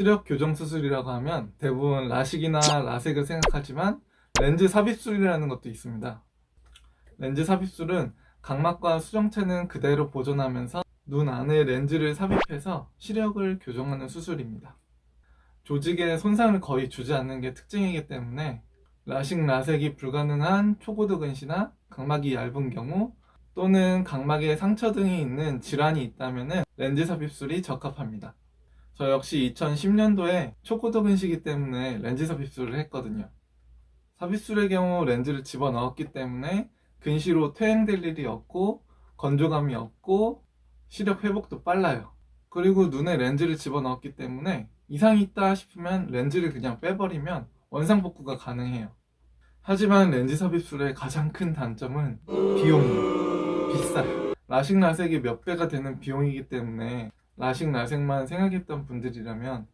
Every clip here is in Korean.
시력 교정 수술이라고 하면 대부분 라식이나 라섹을 생각하지만 렌즈 삽입술이라는 것도 있습니다. 렌즈 삽입술은 각막과 수정체는 그대로 보존하면서 눈 안에 렌즈를 삽입해서 시력을 교정하는 수술입니다. 조직에 손상을 거의 주지 않는 게 특징이기 때문에 라식, 라섹이 불가능한 초고도 근시나 각막이 얇은 경우 또는 각막에 상처 등이 있는 질환이 있다면 렌즈 삽입술이 적합합니다. 저 역시 2010년도에 초고도 근시기 때문에 렌즈 삽입술을 했거든요. 삽입술의 경우 렌즈를 집어넣었기 때문에 근시로 퇴행될 일이 없고 건조감이 없고 시력 회복도 빨라요. 그리고 눈에 렌즈를 집어넣었기 때문에 이상이 있다 싶으면 렌즈를 그냥 빼버리면 원상복구가 가능해요. 하지만 렌즈 삽입술의 가장 큰 단점은 비용이에요. 비싸요. 라식, 라섹이 몇 배가 되는 비용이기 때문에 라식, 라섹만 생각했던 분들이라면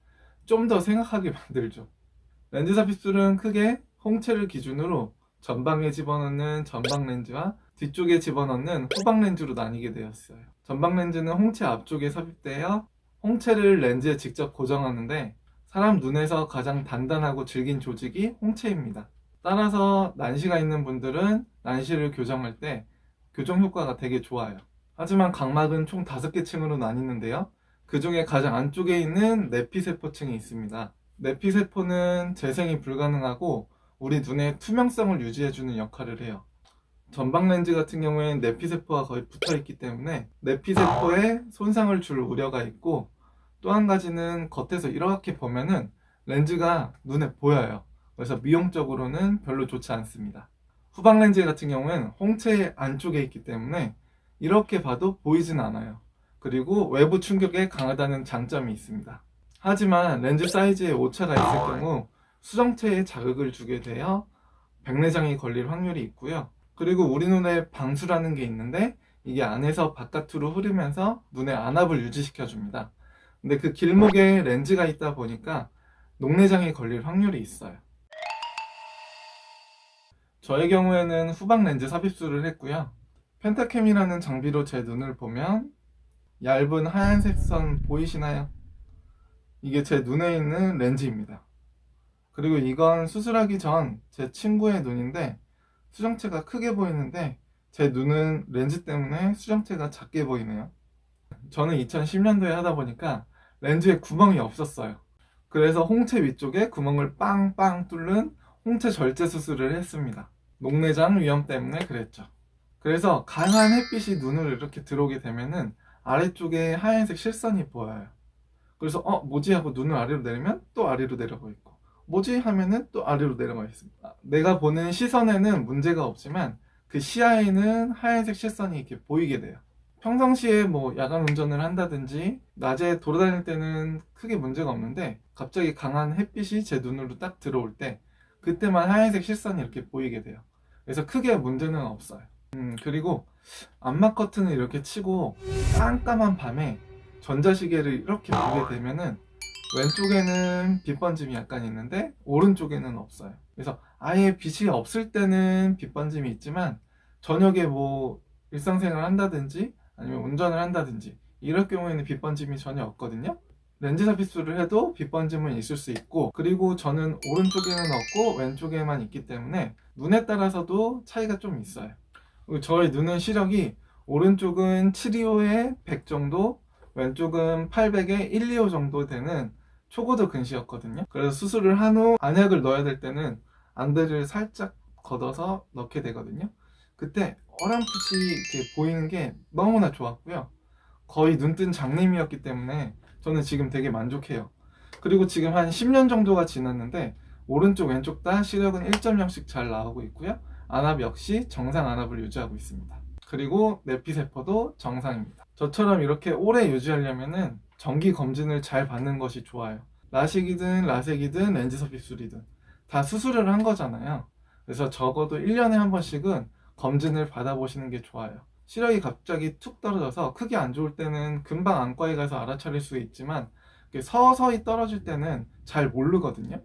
좀 더 생각하게 만들죠. 렌즈 삽입술은 크게 홍채를 기준으로 전방에 집어넣는 전방 렌즈와 뒤쪽에 집어넣는 후방 렌즈로 나뉘게 되었어요. 전방 렌즈는 홍채 앞쪽에 삽입되어 홍채를 렌즈에 직접 고정하는데 사람 눈에서 가장 단단하고 질긴 조직이 홍채입니다. 따라서 난시가 있는 분들은 난시를 교정할 때 교정 효과가 되게 좋아요. 하지만 각막은 총 5개 층으로 나뉘는데요. 그 중에 가장 안쪽에 있는 내피세포층이 있습니다. 내피세포는 재생이 불가능하고 우리 눈의 투명성을 유지해주는 역할을 해요. 전방 렌즈 같은 경우에는 내피세포가 거의 붙어있기 때문에 내피세포에 손상을 줄 우려가 있고 또 한 가지는 겉에서 이렇게 보면은 렌즈가 눈에 보여요. 그래서 미용적으로는 별로 좋지 않습니다. 후방 렌즈 같은 경우에는 홍채 안쪽에 있기 때문에 이렇게 봐도 보이진 않아요. 그리고 외부 충격에 강하다는 장점이 있습니다. 하지만 렌즈 사이즈에 오차가 있을 경우 수정체에 자극을 주게 되어 백내장이 걸릴 확률이 있고요. 그리고 우리 눈에 방수라는 게 있는데 이게 안에서 바깥으로 흐르면서 눈의 안압을 유지시켜 줍니다. 근데 그 길목에 렌즈가 있다 보니까 녹내장이 걸릴 확률이 있어요. 저의 경우에는 후방 렌즈 삽입술을 했고요. 펜타캠이라는 장비로 제 눈을 보면 얇은 하얀색 선 보이시나요? 이게 제 눈에 있는 렌즈입니다. 그리고 이건 수술하기 전 제 친구의 눈인데 수정체가 크게 보이는데 제 눈은 렌즈 때문에 수정체가 작게 보이네요. 저는 2010년도에 하다 보니까 렌즈에 구멍이 없었어요. 그래서 홍채 위쪽에 구멍을 빵빵 뚫는 홍채 절제 수술을 했습니다. 녹내장 위험 때문에 그랬죠. 그래서 강한 햇빛이 눈을 이렇게 들어오게 되면은 아래쪽에 하얀색 실선이 보여요. 그래서 뭐지 하고 눈을 아래로 내리면 또 아래로 내려가 있고 뭐지 하면은 또 아래로 내려가 있습니다. 내가 보는 시선에는 문제가 없지만 그 시야에는 하얀색 실선이 이렇게 보이게 돼요. 평상시에 뭐 야간 운전을 한다든지 낮에 돌아다닐 때는 크게 문제가 없는데 갑자기 강한 햇빛이 제 눈으로 딱 들어올 때 그때만 하얀색 실선이 이렇게 보이게 돼요. 그래서 크게 문제는 없어요. 그리고 암막 커튼을 이렇게 치고 깜깜한 밤에 전자시계를 이렇게 보게 되면은 왼쪽에는 빛 번짐이 약간 있는데 오른쪽에는 없어요. 그래서 아예 빛이 없을 때는 빛 번짐이 있지만 저녁에 뭐 일상생활을 한다든지 아니면 운전을 한다든지 이럴 경우에는 빛 번짐이 전혀 없거든요. 렌즈 삽입술을 해도 빛 번짐은 있을 수 있고 그리고 저는 오른쪽에는 없고 왼쪽에만 있기 때문에 눈에 따라서도 차이가 좀 있어요. 그리고 저의 눈의 시력이 오른쪽은 725에 100 정도 왼쪽은 800에 125 정도 되는 초고도 근시였거든요. 그래서 수술을 한 후 안약을 넣어야 될 때는 안대를 살짝 걷어서 넣게 되거든요. 그때 어렴풋이 이렇게 보이는 게 너무나 좋았고요. 거의 눈뜬 장님이었기 때문에 저는 지금 되게 만족해요. 그리고 지금 한 10년 정도가 지났는데 오른쪽 왼쪽 다 시력은 1.0씩 잘 나오고 있고요. 안압 역시 정상 안압을 유지하고 있습니다. 그리고 내피세포도 정상입니다. 저처럼 이렇게 오래 유지하려면은 정기 검진을 잘 받는 것이 좋아요. 라식이든 라섹이든 렌즈 삽입술이든 다 수술을 한 거잖아요. 그래서 적어도 1년에 한 번씩은 검진을 받아보시는 게 좋아요. 시력이 갑자기 툭 떨어져서 크게 안 좋을 때는 금방 안과에 가서 알아차릴 수 있지만 서서히 떨어질 때는 잘 모르거든요.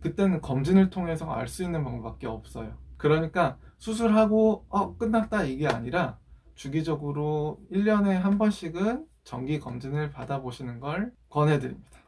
그때는 검진을 통해서 알 수 있는 방법밖에 없어요. 그러니까 수술하고 끝났다 이게 아니라 주기적으로 1년에 한 번씩은 정기 검진을 받아보시는 걸 권해드립니다.